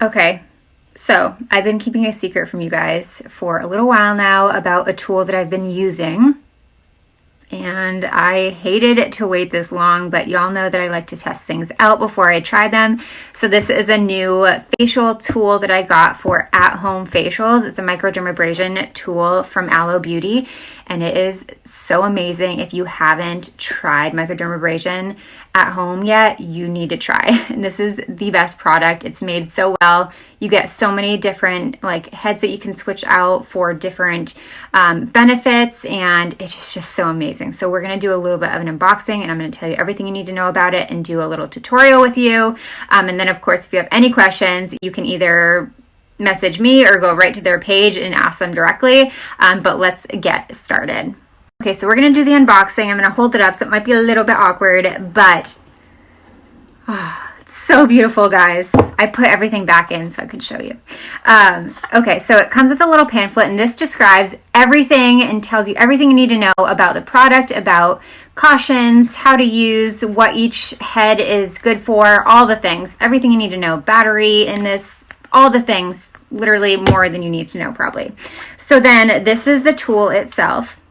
Okay, so I've been keeping a secret from you guys for a little while now about a tool that I've been using. And I hated to wait this long, but y'all know that I like to test things out before I try them. So this is a new facial tool that I got for at-home facials. It's a microdermabrasion tool from Aloe Beauty, and it is so amazing. If you haven't tried microdermabrasion at home yet, you need to try. And this is the best product. It's made so well. You get so many different heads that you can switch out for different benefits, and it's just so amazing. So we're going to do a little bit of an unboxing, and I'm going to tell you everything you need to know about it and do a little tutorial with you. And then of course, if you have any questions, you can either message me or go right to their page and ask them directly. But let's get started. Okay, so we're going to do the unboxing. I'm going to hold it up, so it might be a little bit awkward, but it's so beautiful, guys. I put everything back in so I could show you. Okay, so it comes with a little pamphlet, and this describes everything and tells you everything you need to know about the product, about cautions, how to use, what each head is good for, all the things, everything you need to know. Battery in this, all the things, literally more than you need to know probably. So then this is the tool itself.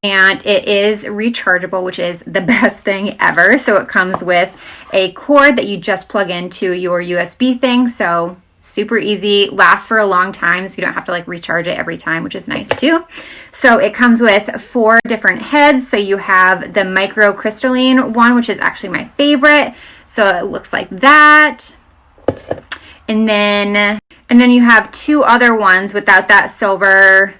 And it is rechargeable, which is the best thing ever. So it comes with a cord that you just plug into your USB thing. So super easy, lasts for a long time, so you don't have to recharge it every time, which is nice too. So it comes with 4 different heads. So you have the Microcrystalline one, which is actually my favorite. So it looks like that. And then you have 2 other ones without that silver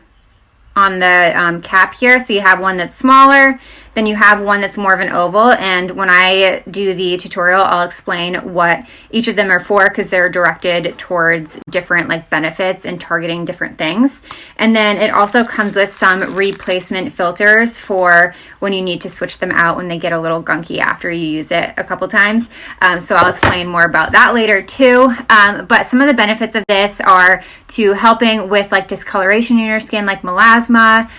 on the cap here. So you have one that's smaller, then you have one that's more of an oval, and when I do the tutorial, I'll explain what each of them are for, because they're directed towards different benefits and targeting different things. And then it also comes with some replacement filters for when you need to switch them out when they get a little gunky after you use it a couple times. So I'll explain more about that later too. But some of the benefits of this are to helping with discoloration in your skin, like melasma,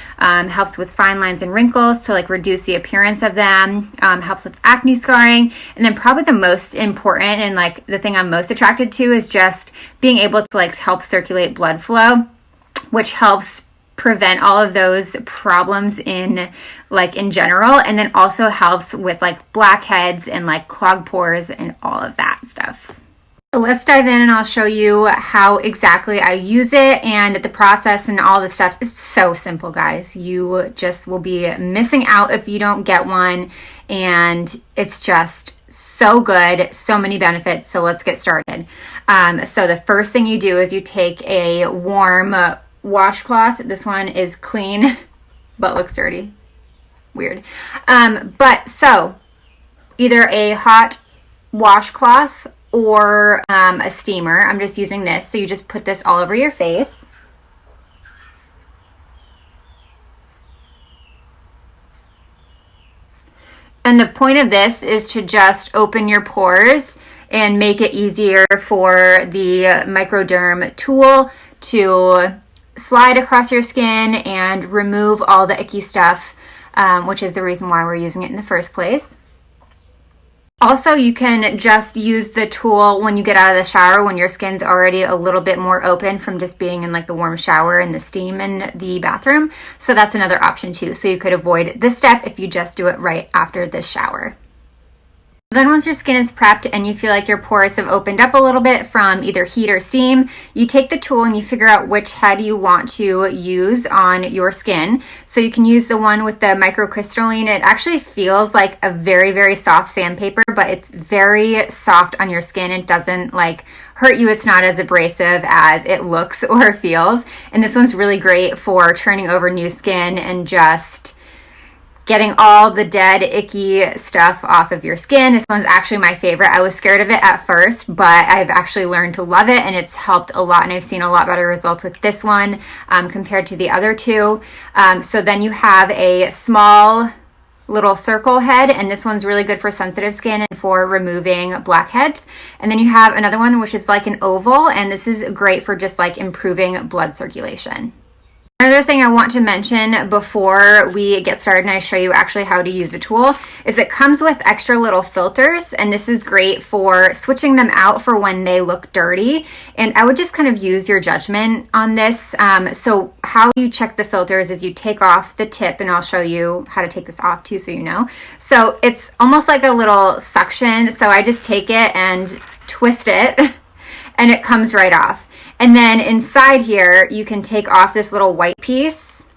helps with fine lines and wrinkles to reduce the appearance of them, helps with acne scarring, and then probably the most important and the thing I'm most attracted to is just being able to help circulate blood flow, which helps prevent all of those problems in general, and then also helps with blackheads and clogged pores and all of that stuff. So let's dive in and I'll show you how exactly I use it and the process and all the steps. It's so simple, guys. You just will be missing out if you don't get one, and it's just so good, so many benefits. So let's get started. So the first thing you do is you take a warm washcloth. This one is clean but looks dirty. Weird. But so either a hot washcloth or a steamer. I'm just using this. So you just put this all over your face. And the point of this is to just open your pores and make it easier for the Microderm tool to slide across your skin and remove all the icky stuff, which is the reason why we're using it in the first place. Also, you can just use the tool when you get out of the shower when your skin's already a little bit more open from just being in the warm shower and the steam in the bathroom. So that's another option too. So you could avoid this step if you just do it right after the shower. Then once your skin is prepped and you feel like your pores have opened up a little bit from either heat or steam, you take the tool and you figure out which head you want to use on your skin. So you can use the one with the microcrystalline. It actually feels like a very, very soft sandpaper, but it's very soft on your skin. It doesn't hurt you. It's not as abrasive as it looks or feels. And this one's really great for turning over new skin and just getting all the dead, icky stuff off of your skin. This one's actually my favorite. I was scared of it at first, but I've actually learned to love it, and it's helped a lot, and I've seen a lot better results with this one compared to the other two. So then you have a small little circle head, and this one's really good for sensitive skin and for removing blackheads. And then you have another one which is like an oval, and this is great for just improving blood circulation. Another thing I want to mention before we get started and I show you actually how to use the tool is it comes with extra little filters, and this is great for switching them out for when they look dirty. And I would just kind of use your judgment on this. So how you check the filters is you take off the tip, and I'll show you how to take this off too so you know. So it's almost like a little suction. So I just take it and twist it and it comes right off. And then inside here, you can take off this little white piece.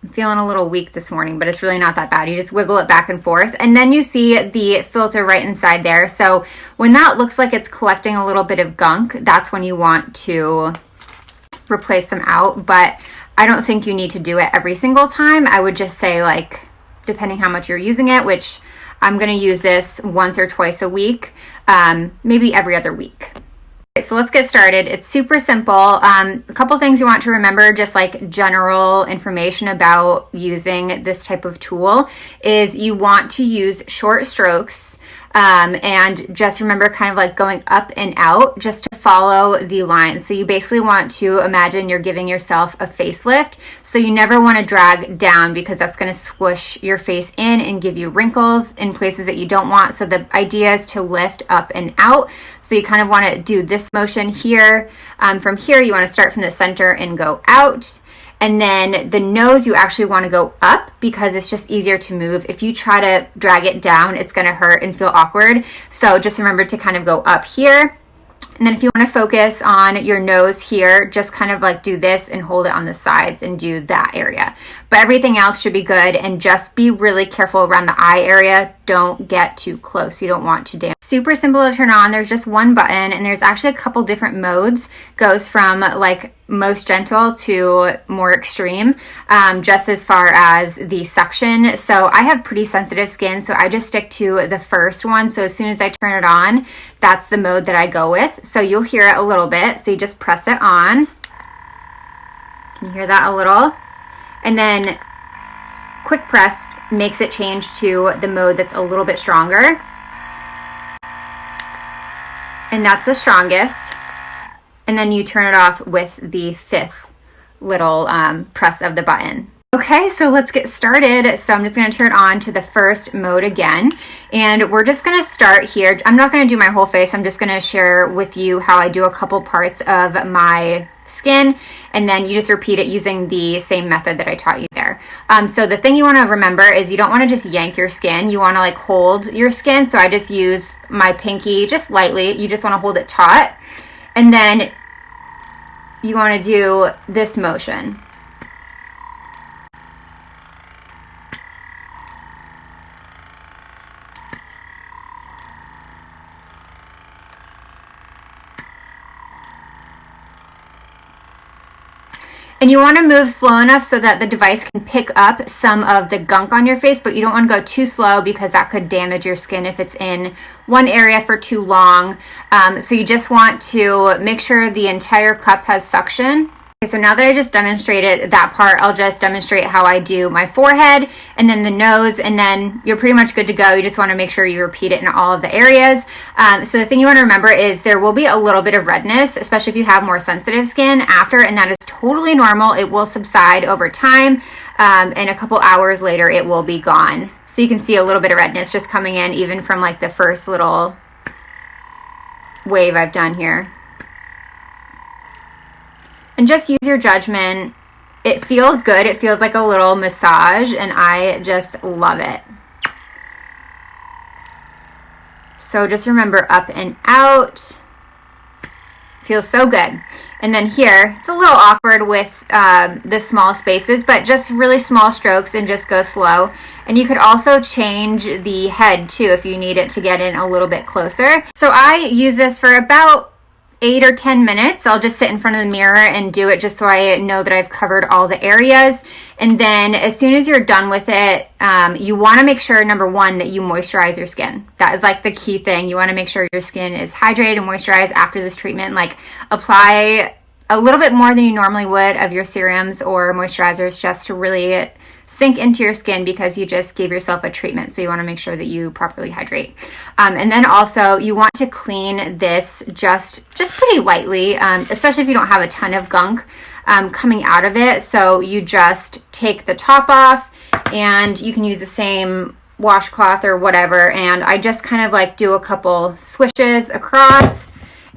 I'm feeling a little weak this morning, but it's really not that bad. You just wiggle it back and forth. And then you see the filter right inside there. So when that looks like it's collecting a little bit of gunk, that's when you want to replace them out. But I don't think you need to do it every single time. I would just say, like, depending how much you're using it, which I'm going to use this once or twice a week, maybe every other week. Okay, so let's get started. It's super simple. A couple things you want to remember, just like general information about using this type of tool, is you want to use short strokes. And just remember kind of like going up and out just to follow the line. So you basically want to imagine you're giving yourself a facelift. So you never want to drag down because that's going to squish your face in and give you wrinkles in places that you don't want. So the idea is to lift up and out. So you kind of want to do this motion here. From here, you want to start from the center and go out. And then the nose, you actually want to go up because it's just easier to move. If you try to drag it down, it's going to hurt and feel awkward. So just remember to kind of go up here. And then if you want to focus on your nose here, just kind of like do this and hold it on the sides and do that area. But everything else should be good, and just be really careful around the eye area. Don't get too close. You don't want to damage. Super simple to turn on. There's just one button, and there's actually a couple different modes. Goes from like most gentle to more extreme, just as far as the suction. So I have pretty sensitive skin, so I just stick to the first one. So as soon as I turn it on, that's the mode that I go with. So you'll hear it a little bit. So you just press it on. Can you hear that a little? And then quick press makes it change to the mode that's a little bit stronger. And that's the strongest. And then you turn it off with the fifth little press of the button. Okay, so let's get started. So I'm just going to turn it on to the first mode again. And we're just going to start here. I'm not going to do my whole face. I'm just going to share with you how I do a couple parts of my skin, and then you just repeat it using the same method that I taught you there. So the thing you want to remember is you don't want to just yank your skin. You want to like hold your skin. So I just use my pinky just lightly. You just want to hold it taut, and then you want to do this motion. And you want to move slow enough so that the device can pick up some of the gunk on your face, but you don't want to go too slow because that could damage your skin if it's in one area for too long. So you just want to make sure the entire cup has suction. Okay, so now that I just demonstrated that part, I'll just demonstrate how I do my forehead and then the nose, and then you're pretty much good to go. You just want to make sure you repeat it in all of the areas. So the thing you want to remember is there will be a little bit of redness, especially if you have more sensitive skin after, and that is totally normal. It will subside over time, and a couple hours later it will be gone. So you can see a little bit of redness just coming in even from like the first little wave I've done here. And just use your judgment. It feels good. It feels like a little massage, and I just love it. So just remember up and out. Feels so good. And then here, it's a little awkward with the small spaces, but just really small strokes and just go slow. And you could also change the head too if you need it to get in a little bit closer. So I use this for about 8 or 10 minutes. I'll just sit in front of the mirror and do it just so I know that I've covered all the areas. And then as soon as you're done with it, you want to make sure, number one, that you moisturize your skin. That is like the key thing. You want to make sure your skin is hydrated and moisturized after this treatment. Like apply a little bit more than you normally would of your serums or moisturizers, just to really sink into your skin, because you just gave yourself a treatment. So you want to make sure that you properly hydrate. And then also you want to clean this just pretty lightly, especially if you don't have a ton of gunk coming out of it. So you just take the top off, and you can use the same washcloth or whatever. And I just kind of like do a couple swishes across,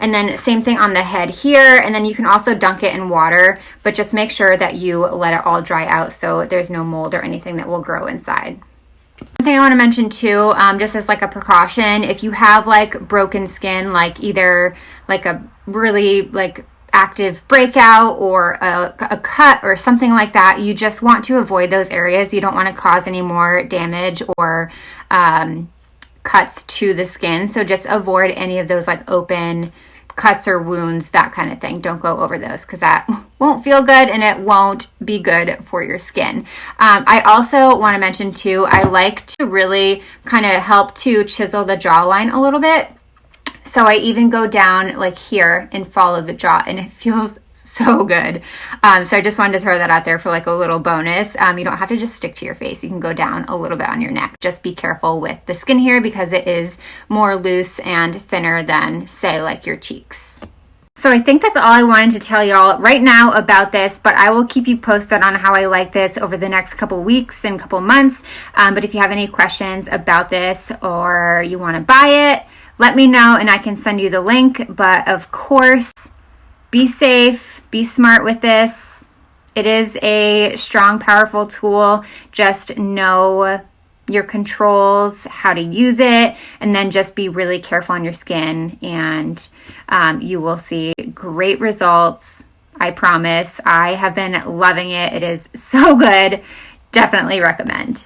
and then same thing on the head here. And then you can also dunk it in water, but just make sure that you let it all dry out so there's no mold or anything that will grow inside. One thing I want to mention too, just as like a precaution, if you have like broken skin, like either like a really like active breakout or a cut or something like that, you just want to avoid those areas. You don't want to cause any more damage or cuts to the skin. So just avoid any of those like open cuts or wounds, that kind of thing. Don't go over those, because that won't feel good and it won't be good for your skin. I also want to mention too, I like to really kind of help to chisel the jawline a little bit. So I even go down like here and follow the jaw, and it feels so good. So I just wanted to throw that out there for like a little bonus. You don't have to just stick to your face. You can go down a little bit on your neck. Just be careful with the skin here, because it is more loose and thinner than, say, like your cheeks. So I think that's all I wanted to tell y'all right now about this, but I will keep you posted on how I like this over the next couple weeks and couple months. But if you have any questions about this or you want to buy it, let me know and I can send you the link. But of course, be safe, be smart with this. It is a strong, powerful tool. Just know your controls, how to use it, and then just be really careful on your skin, and you will see great results. I promise. I have been loving it. It is so good. Definitely recommend.